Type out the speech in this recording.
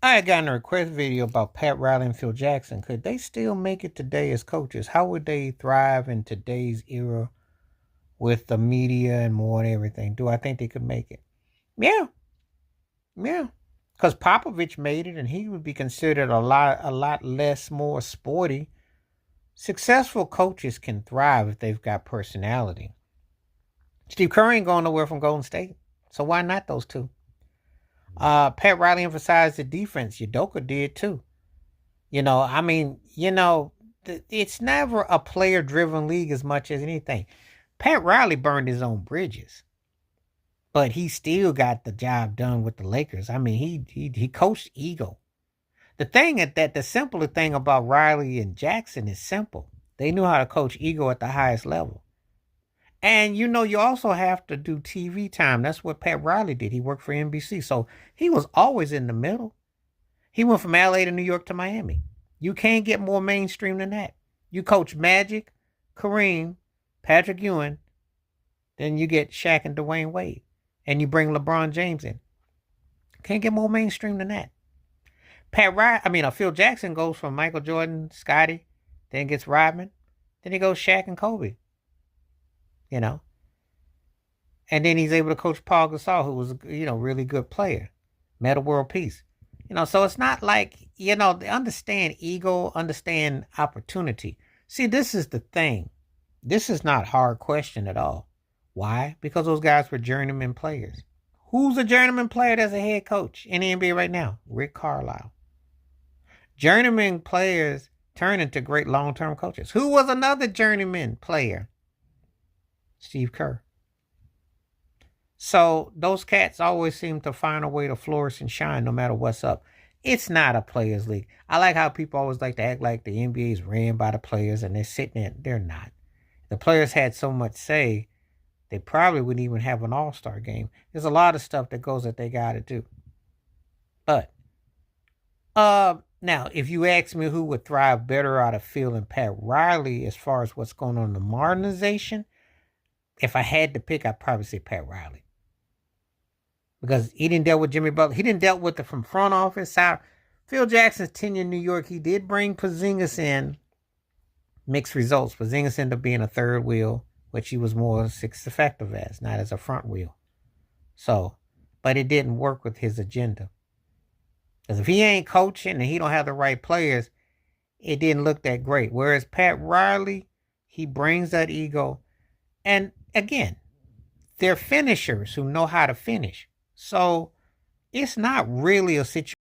I had gotten a request video about Pat Riley and Phil Jackson. Could they still make it today as coaches? How would they thrive in today's era with the media and more and everything? Do I think they could make it? Yeah, yeah. Because Popovich made it, and he would be considered a lot less more sporty. Successful coaches can thrive if they've got personality. Steve Curry ain't going nowhere from Golden State, so why not those two? Pat Riley emphasized the defense. Udoka did too. It's never a player driven league as much as anything. Pat Riley burned his own bridges, but he still got the job done with the Lakers. I mean, he coached ego. The simpler thing about Riley and Jackson is simple. They knew how to coach ego at the highest level. And you also have to do TV time. That's what Pat Riley did. He worked for NBC. So he was always in the middle. He went from LA to New York to Miami. You can't get more mainstream than that. You coach Magic, Kareem, Patrick Ewing, then you get Shaq and Dwayne Wade. And you bring LeBron James in. Can't get more mainstream than that. Phil Jackson goes from Michael Jordan, Scotty, then gets Rodman, then he goes Shaq and Kobe. You know, and then he's able to coach Paul Gasol, who was a really good player, meta world peace. So it's not like they understand ego, understand opportunity. See, this is the thing. This is not hard question at all. Why? Because those guys were journeyman players. Who's a journeyman player that's a head coach in the NBA right now? Rick Carlisle. Journeyman players turn into great long-term coaches. Who was another journeyman player? Steve Kerr. So those cats always seem to find a way to flourish and shine no matter what's up. It's not a players' league. I like how people always like to act like the NBA is ran by the players and they're sitting there. They're not. The players had so much say, they probably wouldn't even have an all-star game. There's a lot of stuff that goes that they got to do. But now, if you ask me who would thrive better out of Phil and Pat Riley as far as what's going on in the modernization, if I had to pick, I'd probably say Pat Riley. Because he didn't deal with Jimmy Butler. He didn't deal with it from front office out. Phil Jackson's tenure in New York, he did bring Porzingis in. Mixed results. Porzingis ended up being a third wheel, which he was more effective as, not as a front wheel. So, but it didn't work with his agenda. Because if he ain't coaching and he don't have the right players, it didn't look that great. Whereas Pat Riley, he brings that ego. And again, they're finishers who know how to finish. So it's not really a situation